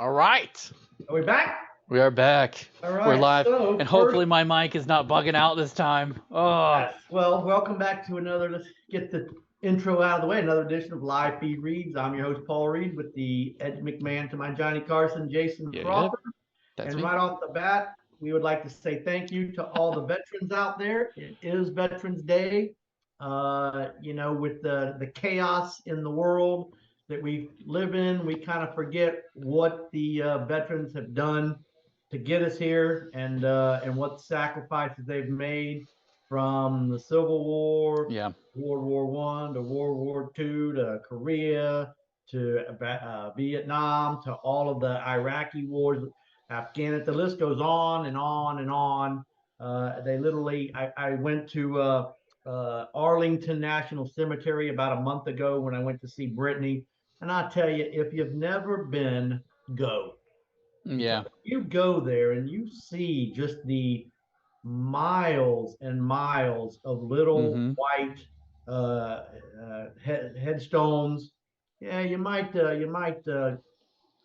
All right. Are we back? We are back. All right. We're live. So, and hopefully my mic is not bugging out this time. Oh. yes. Well, welcome back to another, let's get the intro out of the way, another edition of Live Feed Reads. I'm your host, Paul Reed, with the Ed McMahon to my Johnny Carson, Jason Crawford. That's and me. right off the bat, we would like to say thank you to all the veterans out there. It is Veterans Day. With the chaos in the world that we live in, we kind of forget what the veterans have done to get us here, and what sacrifices they've made from the Civil War, World War I to World War II to Korea to Vietnam to all of the Iraqi wars, Afghanistan. The list goes on and on and on. They literally, I went to Arlington National Cemetery about a month ago when I went to see Brittany. And I tell you, if you've never been, go. Yeah. You go there and you see just the miles and miles of little white headstones. Yeah, you might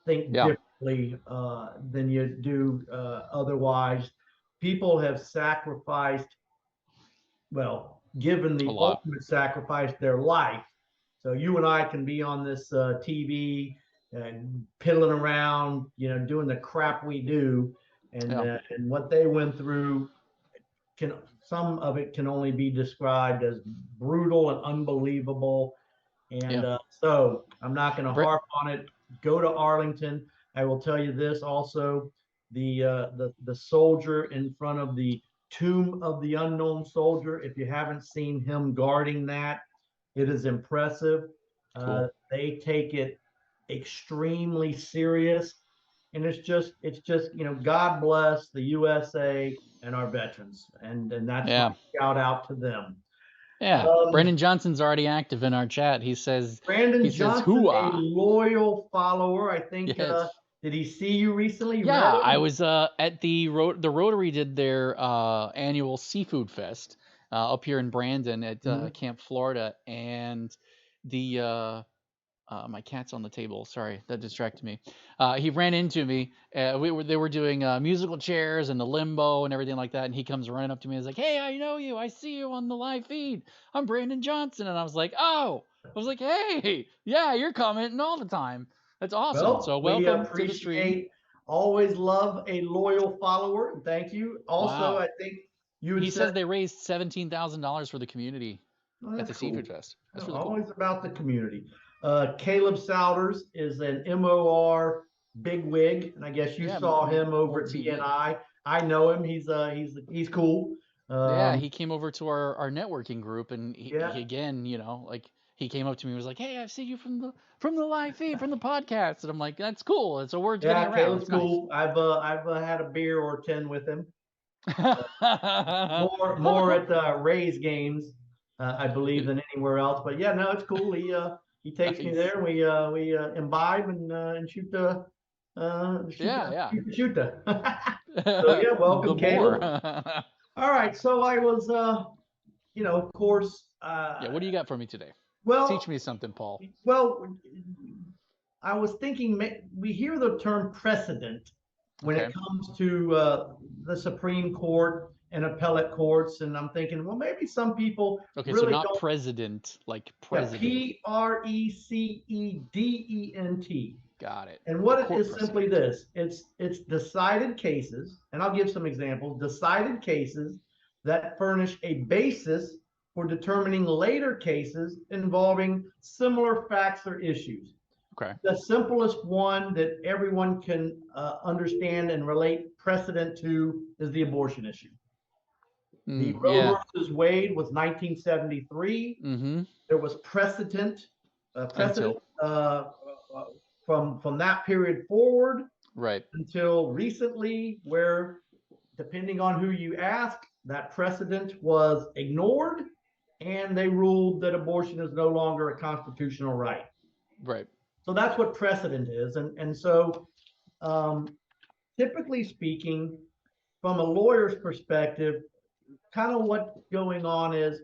think differently than you do otherwise. People have sacrificed, given the ultimate sacrifice, their life. So you and I can be on this TV and piddling around, doing the crap we do, and what they went through. Some of it can only be described as brutal and unbelievable. And so I'm not going to harp on it. Go to Arlington. I will tell you this also: the soldier in front of the tomb of the unknown soldier. If you haven't seen him guarding that, it is impressive. Cool. They take it extremely serious, and it's just God bless the USA and our veterans, and that's my shout out to them. Yeah, Brandon Johnson's already active in our chat. He says Brandon Johnson, a loyal follower. I think. Yes. Did he see you recently? Yeah, I was at the Rotary did their annual seafood fest up here in Brandon at Camp Florida, and the my cat's on the table. Sorry, that distracted me. He ran into me. They were doing musical chairs and the limbo and everything like that. And he comes running up to me and is like, "Hey, I know you. I see you on the live feed. I'm Brandon Johnson." And I was like, "Oh." I was like, "Hey, yeah, you're commenting all the time. That's awesome." Well, so welcome to the stream. Always love a loyal follower. Thank you. Also, I think he says they raised $17,000 for the community at the Seafood Fest. That's really always cool. About the community. Caleb Souders is an MOR bigwig, and I guess you saw him over at BNI. I know him. He's cool. He came over to our networking group, and he again, he came up to me and was like, "Hey, I've seen you from the live feed, from the podcast," and I'm like, "That's cool. It's a word getting around." Caleb's cool. Nice. I've had a beer or 10 with him. more at Rays games, I believe, than anywhere else. But yeah, no, it's cool. He takes me there. We imbibe and shoot the shoot the. So yeah, welcome, Caleb. All right, so I was, of course. What do you got for me today? Well, teach me something, Paul. Well, I was thinking, we hear the term precedent when it comes to the Supreme Court and appellate courts, and I'm thinking, well, maybe some people really so not president, like president. Precedent. Got it. And what it is simply this: it's decided cases, and I'll give some examples. Decided cases that furnish a basis for determining later cases involving similar facts or issues. Okay. The simplest one that everyone can understand and relate precedent to is the abortion issue. The Roe versus Wade was 1973. There was precedent from that period forward, right, until recently, where, depending on who you ask, that precedent was ignored, and they ruled that abortion is no longer a constitutional right. Right. So that's what precedent is. And so typically speaking, from a lawyer's perspective, kind of what's going on is,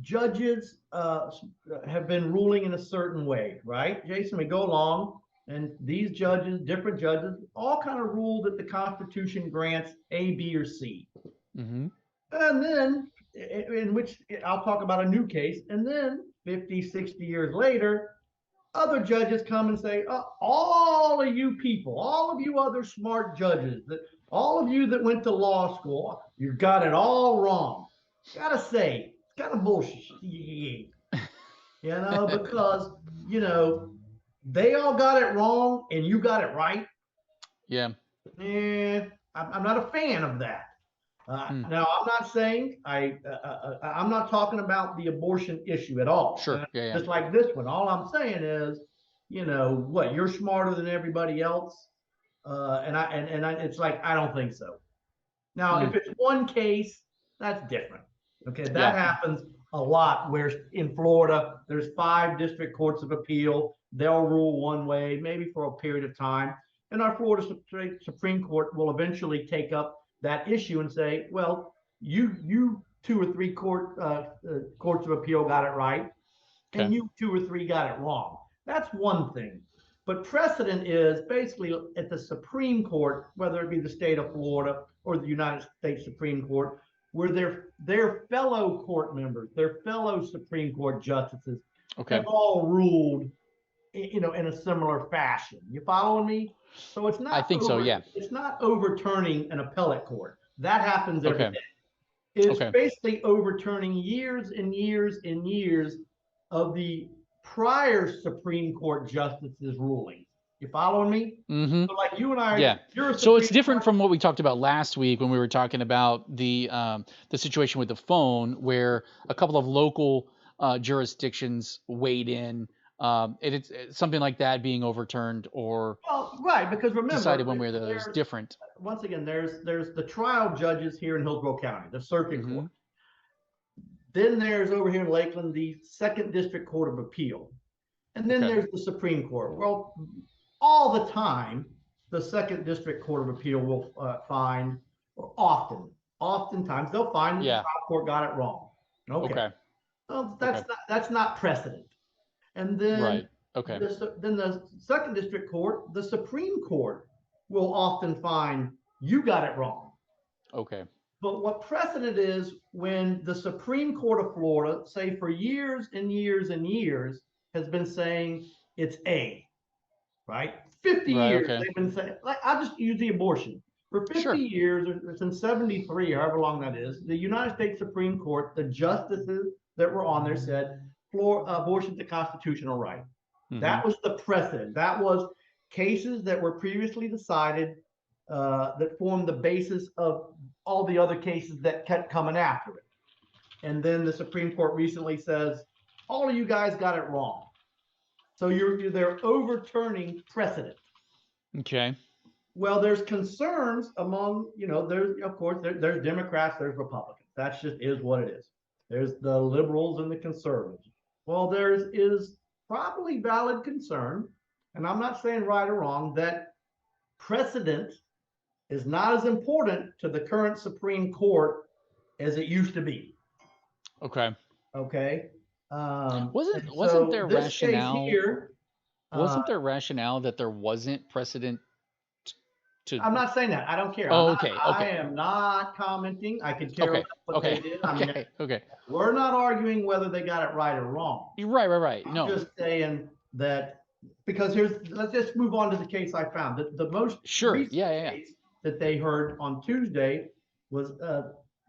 judges have been ruling in a certain way, right, Jason? We go along And these judges, different judges, all kind of ruled that the Constitution grants A, B, or C. Mm-hmm. And then, in which I'll talk about a new case, and then 50, 60 years later, other judges come and say, all of you people, all of you other smart judges, that all of you that went to law school, you got it all wrong. Gotta say, it's kind of bullshit. Because, they all got it wrong and you got it right. Yeah. I'm not a fan of that. Now, I'm not saying I'm not talking about the abortion issue at all. Sure. Yeah. Just like this one, all I'm saying is, what, you're smarter than everybody else, it's like I don't think so. Now, if it's one case, that's different. Okay, that happens a lot. Where in Florida, there's 5 district courts of appeal. They'll rule one way, maybe for a period of time, and our Florida Supreme Court will eventually take up that issue and say, well, you 2 or 3 courts of appeal got it right, and you 2 or 3 got it wrong. That's one thing. But precedent is basically at the Supreme Court, whether it be the state of Florida or the United States Supreme Court, where their fellow court members, their fellow Supreme Court justices have all ruled, in a similar fashion. You following me? So it's not. I think so. Yeah. It's not overturning an appellate court. That happens every day. It's basically overturning years and years and years of the prior Supreme Court justices' rulings. You following me? Mm-hmm. So like you and I, so it's different from what we talked about last week when we were talking about the situation with the phone, where a couple of local jurisdictions weighed in. It's something like that being overturned or because remember, decided one way or the other is different. Once again, there's the trial judges here in Hillsborough County, the circuit court. Then there's over here in Lakeland the 2nd District Court of Appeal, and then there's the Supreme Court. Well, all the time, the 2nd District Court of Appeal will find, or oftentimes they'll find that the trial court got it wrong. Okay. Well, that's not precedent. And then then the 2nd District Court, the Supreme Court, will often find you got it wrong. Okay. But what precedent is, when the Supreme Court of Florida, say for years and years and years, has been saying it's A, right? 50 years they've been saying, like, I'll just use the abortion. For 50 years, since 73, however long that is, the United States Supreme Court, the justices that were on there said, abortion's a constitutional right. That was the precedent. That was cases that were previously decided that formed the basis of all the other cases that kept coming after it. And then the Supreme Court recently says, all of you guys got it wrong. So they're overturning precedent. Okay. Well, there's concerns among, there's Democrats, there's Republicans. That's just is what it is. There's the liberals and the conservatives. Well, there is probably valid concern, and I'm not saying right or wrong, that precedent is not as important to the current Supreme Court as it used to be. Okay. Wasn't there rationale here? Wasn't there rationale that there wasn't precedent to? I'm not saying that. I don't care. I am not commenting. I could care less what they did. We're not arguing whether they got it right or wrong. Right. No. I'm just saying that, because let's just move on to the case I found. The most recent case that they heard on Tuesday was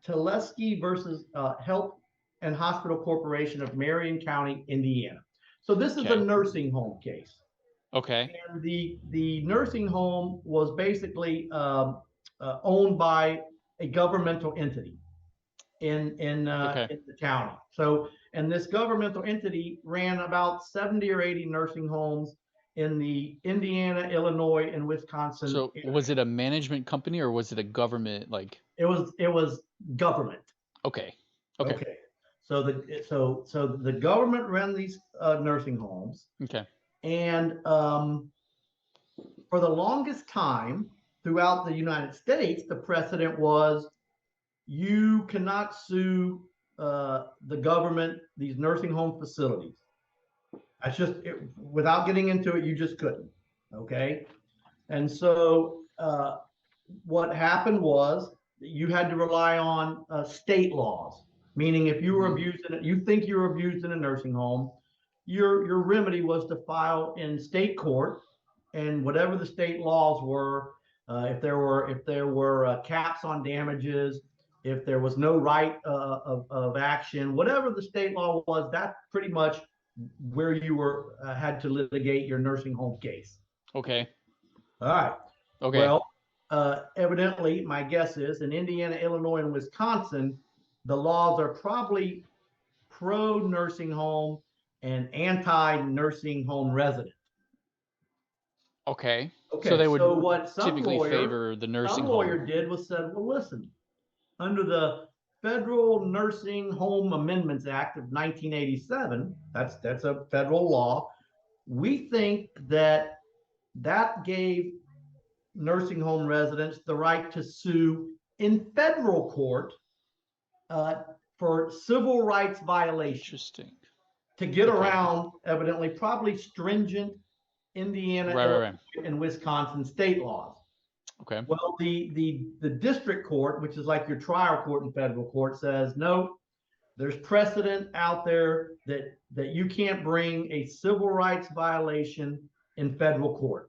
Telesky versus Health and Hospital Corporation of Marion County, Indiana. So this is a nursing home case. Okay. And the nursing home was basically owned by a governmental entity in the county. So, and this governmental entity ran about 70 or 80 nursing homes in the Indiana, Illinois, and Wisconsin. So was it a management company or was it a government? It was government. Okay. So the government ran these nursing homes. Okay. And for the longest time throughout the United States, the precedent was you cannot sue the government, these nursing home facilities. That's just, without getting into it, you just couldn't. Okay. And so what happened was you had to rely on state laws, meaning if you were abused, you think you were abused in a nursing home, your remedy was to file in state court, and whatever the state laws were, if there were caps on damages, if there was no right of action, whatever the state law was, that's pretty much where you were had to litigate your nursing home case. Okay. All right. Okay. Well, evidently, my guess is in Indiana, Illinois, and Wisconsin, the laws are probably pro nursing home and anti nursing home resident. Okay. So Okay, they would so what typically favor the nursing some home. lawyer did was said, well, listen, under the Federal Nursing Home Amendments Act of 1987, that's a federal law. We think that gave nursing home residents the right to sue in federal court for civil rights violations. Interesting. To get around, evidently, probably stringent Indiana, Illinois, and Wisconsin state laws. Okay. Well, the district court, which is like your trial court in federal court, says no. There's precedent out there that you can't bring a civil rights violation in federal court.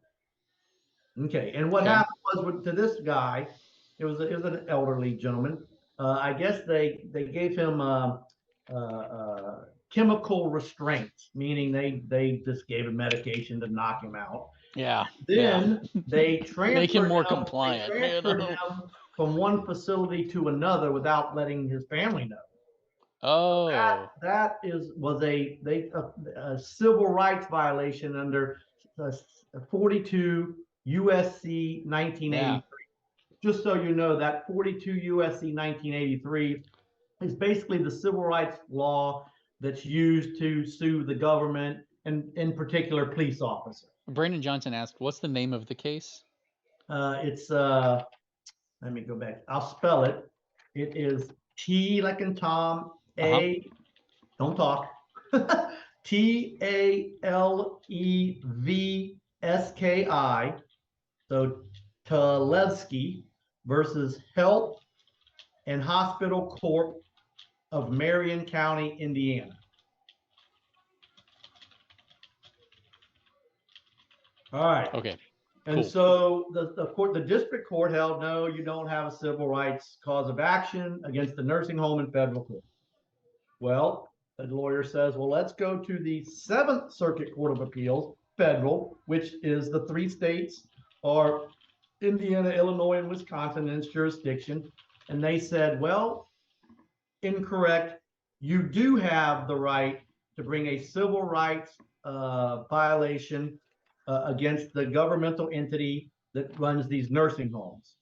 Okay, and what happened was to this guy, it was an elderly gentleman. I guess they gave him chemical restraints, meaning they just gave him medication to knock him out. Yeah. Then they transferred make him more compliant. They transferred him from one facility to another without letting his family know. Oh, so that was a civil rights violation under 42 USC 1983. Yeah. Just so you know, that 42 USC 1983 is basically the civil rights law that's used to sue the government and, in particular, police officers. Brandon Johnson asked, "What's the name of the case?" It's let me go back. I'll spell it. It is T like in Tom, A. Don't talk. TALEVSKI. So Talevsky versus Health and Hospital Corp of Marion County, Indiana. All right. Okay. And so the district court held, no, you don't have a civil rights cause of action against the nursing home in federal court. Well, the lawyer says, well, let's go to the Seventh Circuit Court of Appeals, federal, which is the three states are Indiana, Illinois, and Wisconsin in its jurisdiction. And they said, well, incorrect. You do have the right to bring a civil rights violation against the governmental entity that runs these nursing homes.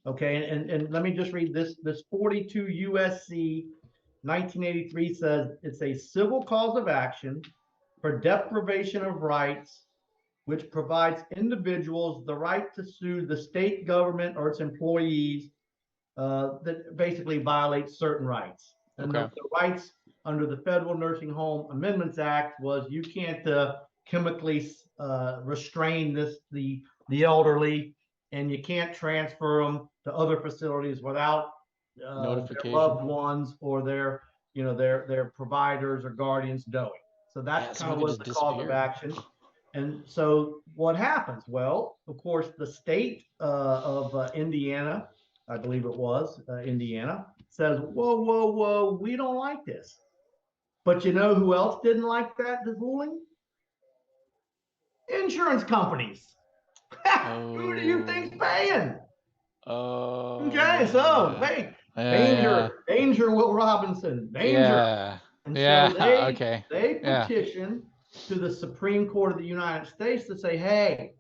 Okay, and let me just read this 42 USC 1983 says it's a civil cause of action for deprivation of rights, which provides individuals the right to sue the state government or its employees that basically violates certain rights. And the rights under the Federal Nursing Home Amendments Act was you can't chemically restrain the elderly, and you can't transfer them to other facilities without their loved ones or their providers or guardians knowing. So that kind of was the cause of action. And so what happens? Well, of course, the state of Indiana, I believe it was Indiana, says, whoa, whoa, whoa, we don't like this. But you know who else didn't like that ruling? Insurance companies. Who do you think's paying? Okay, so danger, Will Robinson, danger. Yeah. And so they petitioned to the Supreme Court of the United States to say, hey,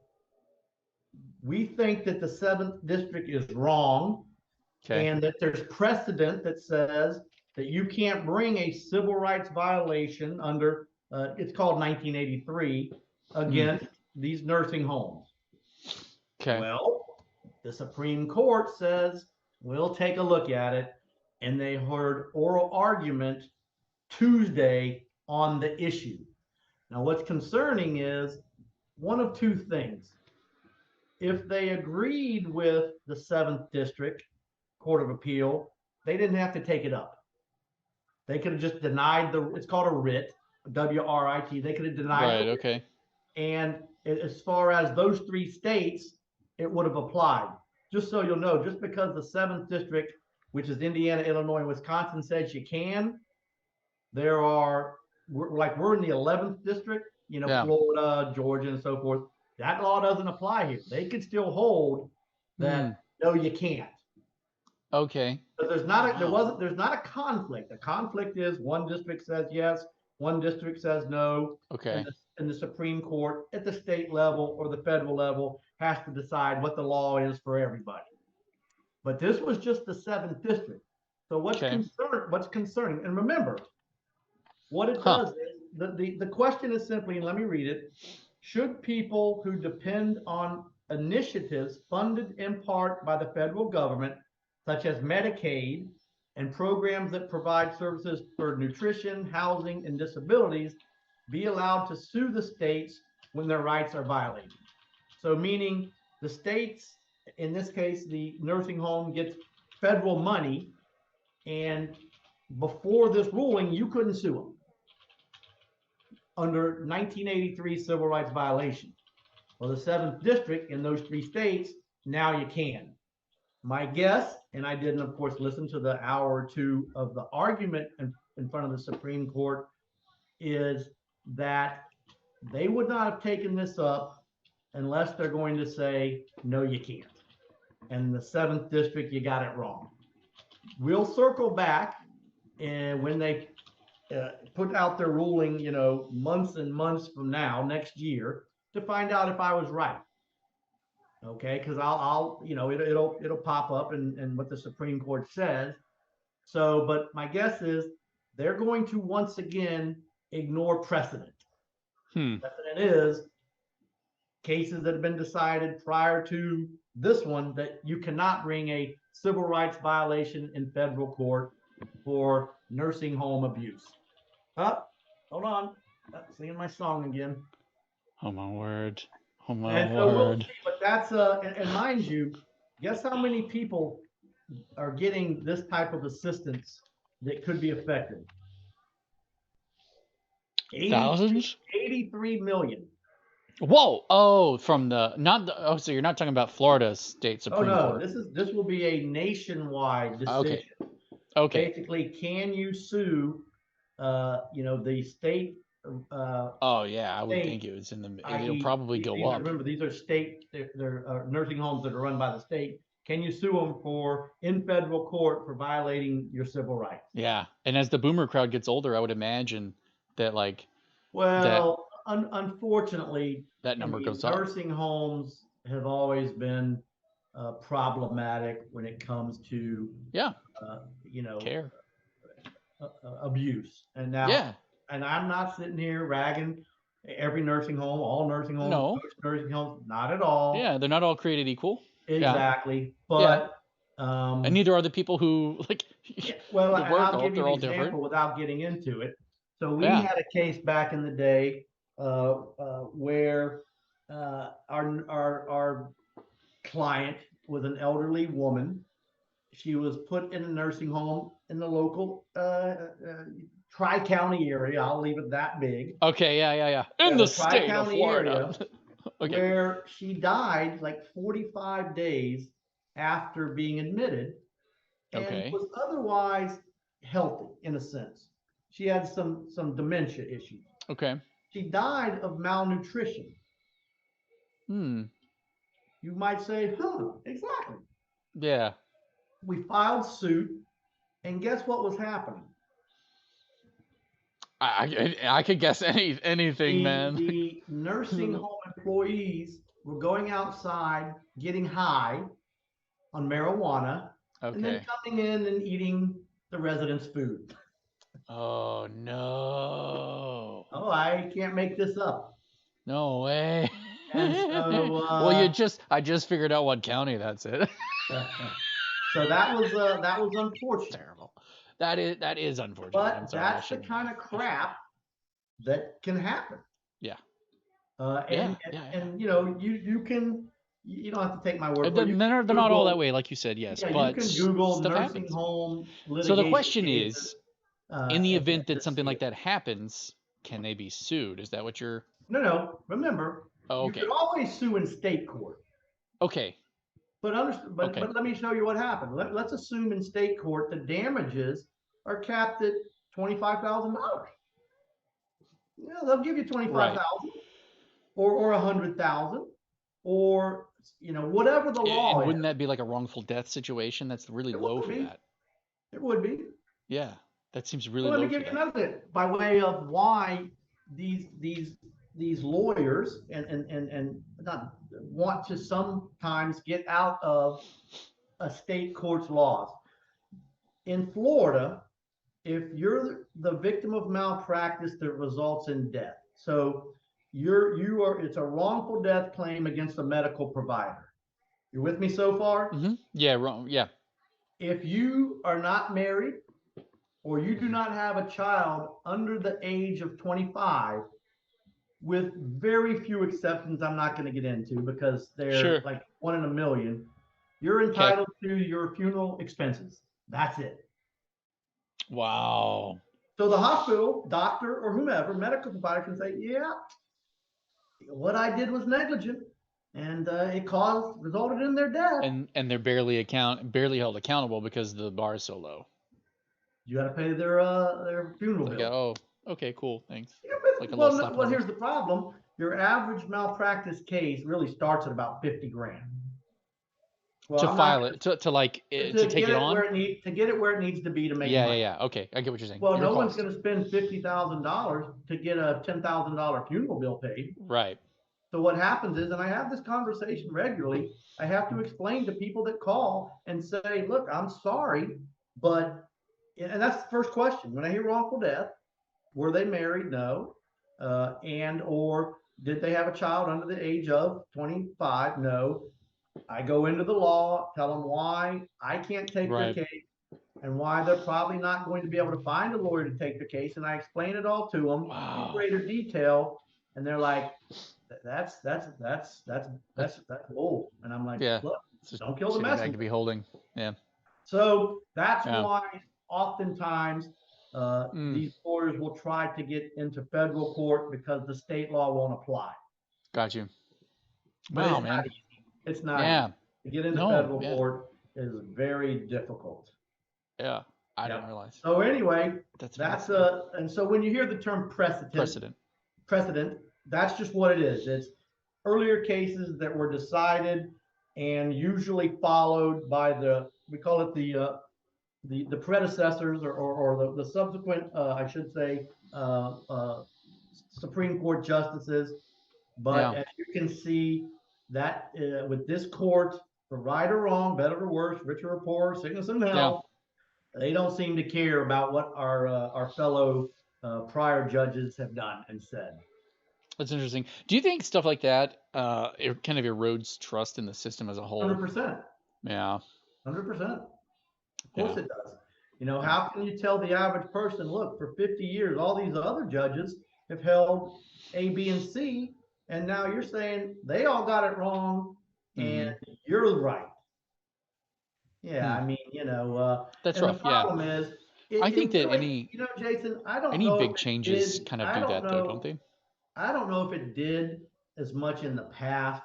we think that the Seventh District is wrong, and that there's precedent that says that you can't bring a civil rights violation under, it's called 1983, against these nursing homes. Okay. Well, the Supreme Court says, we'll take a look at it. And they heard oral argument Tuesday on the issue. Now, what's concerning is one of two things. If they agreed with the 7th District Court of Appeal, they didn't have to take it up. They could have just denied it's called a writ, WRIT. They could have denied Right. the writ. Okay. And as far as those 3 states, it would have applied. Just so you'll know, just because the 7th District, which is Indiana, Illinois, and Wisconsin, says you can, we're in the 11th District, Yeah. Florida, Georgia, and so forth. That law doesn't apply here. They could still hold that, no, you can't. Okay. But there's not a conflict. The conflict is one district says yes, one district says no. Okay. And the Supreme Court at the state level or the federal level has to decide what the law is for everybody. But this was just the 7th District. So what's concerning, and remember, what it does is the question is simply, and let me read it, should people who depend on initiatives funded in part by the federal government, such as Medicaid and programs that provide services for nutrition, housing, and disabilities, be allowed to sue the states when their rights are violated? So meaning the states, in this case, the nursing home gets federal money, and before this ruling, you couldn't sue them under 1983 civil rights violation. Well, the 7th District in those 3 states, now you can. My guess, and I didn't, of course, listen to the hour or 2 of the argument in front of the Supreme Court, is that they would not have taken this up unless they're going to say, no, you can't. And the 7th District, you got it wrong. We'll circle back, and when they put out their ruling, months and months from now, next year, to find out if I was right. Okay, because it'll pop up and what the Supreme Court says. So, but my guess is they're going to once again ignore precedent. Precedent is cases that have been decided prior to this one that you cannot bring a civil rights violation in federal court for nursing home abuse. Hold on. Singing my song again. Oh my word. Oh my and word. So we'll see, but that's and mind you, guess how many people are getting this type of assistance that could be affected? Thousands? 83 million. Whoa! Oh, from so you're not talking about Florida State Supreme Court. This will be a nationwide decision. Okay. Basically, can you sue the state? Oh yeah, I would think it was it'll probably go up. Remember, these are they're nursing homes that are run by the state. Can you sue them in federal court for violating your civil rights? Yeah, and as the boomer crowd gets older, I would imagine that unfortunately, that number goes up. Nursing homes have always been problematic when it comes to care, abuse. And now, and I'm not sitting here ragging every nursing home, all nursing homes, nursing homes, not at all. Yeah, they're not all created equal. Exactly, but and neither are the people who I'll give you an example without getting into it. So we had a case back in the day where our client was an elderly woman. She was put in a nursing home in the local Tri-County area. I'll leave it that big. Okay, yeah. In the state of Florida. Where she died like 45 days after being admitted and was otherwise healthy in a sense. She had some dementia issues. Okay. She died of malnutrition. You might say, exactly. Yeah. We filed suit, and guess what was happening? I could guess anything, man. The nursing home employees were going outside, getting high on marijuana, and then coming in and eating the residents' food. Oh no! Oh, I can't make this up. No way. And so, I just figured out what county that's in. So that was unfortunate. Terrible. That is unfortunate. But that's the kind of crap that can happen. Yeah. And, Yeah, yeah, yeah. and you don't have to take my word for it. You They're can not all that Google, way, like you said, yes, yeah, you but can Google stuff nursing happens. home So the litigation question cases, is, in the and event that just something see like it. that happens, can they be sued? Is that what you're? No, no. Remember, Oh, you could okay, always sue in state court. okay, okay. But let me show you what happened. Let's assume in state court the damages are capped at $25,000. Yeah, they'll give you 25,000 Right. or 100,000 or whatever the law And is. wouldn't that be like a wrongful death situation? That's really It low would for be. that. It would be. Yeah, that seems really Well, let me low give for you that. another thing by way of why these lawyers and not want to sometimes get out of a state court's laws. In Florida, if you're the victim of malpractice that results in death, so it's a wrongful death claim against a medical provider. You with me so far? Yeah, wrong. Yeah. If you are not married or you do not have a child under the age of 25, with very few exceptions I'm not going to get into because they're Sure. like one in a million, you're Okay. entitled to your funeral expenses. That's it. Wow. So the hospital, doctor, or whomever, medical provider can say, yeah, what I did was negligent and it resulted in their death. And they're barely held accountable because the bar is so low. You got to pay their funeral It's like, bill. oh, okay, cool, thanks. Yeah, Like a little well, slap on the well, wrist. here's the problem. Your average malpractice case really starts at about 50 grand. Well, To I'm not file it, to like to to take get it it on. where it needs to be to make Yeah, yeah, money. yeah. Okay, I get what you're saying. Well, Your no one's cost. going to spend $50,000 to get a $10,000 funeral bill paid. Right. So what happens is, and I have this conversation regularly, I have to explain to people that call and say, look, I'm sorry, but, and that's the first question. When I hear wrongful death, were they married? No. Or did they have a child under the age of 25? No. I go into the law, tell them why I can't take their Right. case and why they're probably not going to be able to find a lawyer to take the case. And I explain it all to them in Wow. greater detail. And they're like, that's That's bull. And I'm like, yeah. look, It's just don't kill the shitty bag to messenger. be holding. Yeah. So that's Yeah. why oftentimes Mm. these lawyers will try to get into federal court because the state law won't apply. Got you. But it's Wow, not man. easy. It's not Yeah. easy. To get into No. federal Yeah. court is very difficult. Yeah. I didn't Yep. realize. So anyway, That's that's fascinating. and so when you hear the term Precedent. precedent, that's just what it is. It's earlier cases that were decided and usually followed by we call it the predecessors or the subsequent, I should say, Supreme Court justices. But Yeah. as you can see, that with this court, for right or wrong, better or worse, richer or poorer, sickness and Yeah. health, they don't seem to care about what our fellow prior judges have done and said. That's interesting. Do you think stuff like that it kind of erodes trust in the system as a whole? 100%. Yeah. 100%. Of course Yeah. it does. Yeah. How can you tell the average person, look, for 50 years, all these other judges have held A, B, and C, and now you're saying they all got it wrong and Mm-hmm. you're right. Yeah, Hmm. I mean, That's and the rough. Yeah. problem is, I think it that really, Jason, I don't any know big if it changes did. kind of do that though, don't they? I don't know if it did as much in the past,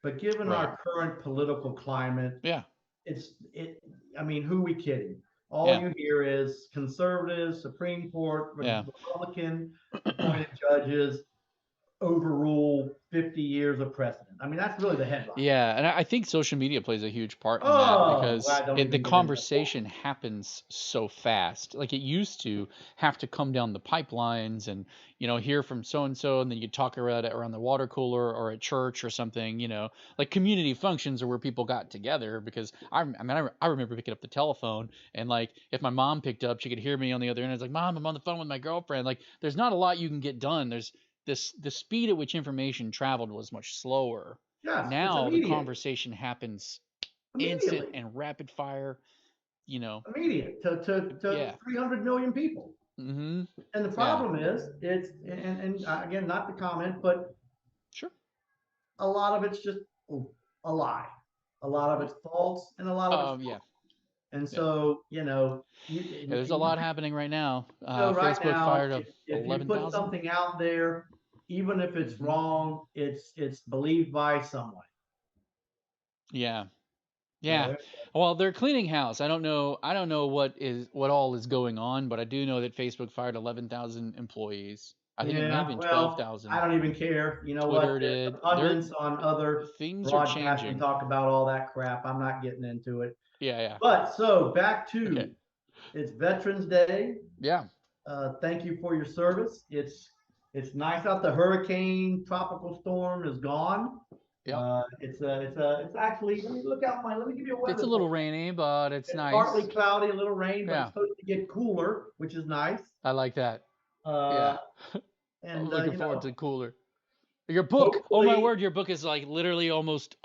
but given Right. our current political climate, Yeah. it's it. I mean, who are we kidding? All Yeah. you hear is conservatives, Supreme Court, Yeah. Republican appointed judges overrule 50 years of precedent. I mean, that's really the headline. Yeah, and I think social media plays a huge part in that Oh, because I don't the even get into that. conversation happens so fast. Like it used to have to come down the pipelines and hear from so and so, and then you talk around the water cooler or at church or something. Like community functions are where people got together because I remember picking up the telephone and like if my mom picked up, she could hear me on the other end. It's like, Mom, I'm on the phone with my girlfriend. Like there's not a lot you can get done. There's the speed at which information traveled was much slower. Yes, it's Now the immediate, conversation happens instant immediately, and rapid fire, you know. immediate to Yeah. 300 million people. Mhm. And the Yeah. problem is, it's and again, not to comment, but Sure. A lot of it's just a lie. A lot of it's false, and a lot of it's Yeah. false. And Yeah. so, Yeah, there's a lot happening right now. right Facebook now, fired if you put 11,000. something out there, even if it's wrong, it's believed by someone. Yeah. So Yeah. Well, they're cleaning house. I don't know what all is going on, but I do know that Facebook fired 11,000 employees. I think it may have yeah, been well, I 12,000. don't even care. You know what? Twitter The did. pundits on other Things are broadcasting changing. talk about all that crap. I'm not getting into it. Yeah, yeah. But so back Okay. to it's Veterans Day. Yeah. Thank you for your service. It's nice out. The hurricane tropical storm is gone. Yep. It's actually, let me give you a It's weather a little forecast. rainy, but it's It's nice. partly cloudy, a little rain, but Yeah. it's supposed to get cooler, which is nice. I like that. Yeah. And I'm looking forward to cooler. Your book. hopefully, Oh my word, your book is like literally almost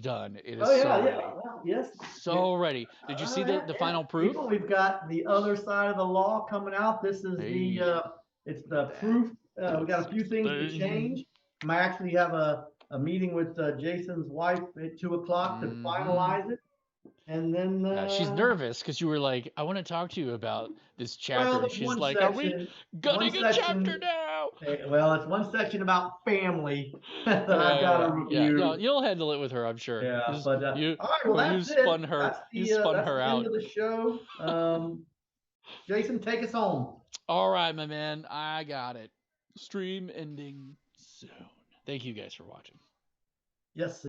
done. It is oh yeah, so yeah. ready. Well, yes. So ready. Did you see the final proof? People, we've got the other side of the law coming out. This is Hey. it's the proof. We got a few things to change. I might actually have a meeting with Jason's wife at 2:00 to finalize it. And then she's nervous because you were like, I want to talk to you about this chapter. well, And there's she's one like, section, are we gutting a chapter now? Well, it's one section about family that I've got to review. Yeah, no, you'll handle it with her, I'm sure. Yeah, all right. Well, that's it. spun her. That's You spun that's her the out. end of the show. Jason, take us home. All right, my man. I got it. Stream ending soon. Thank you guys for watching. Yes.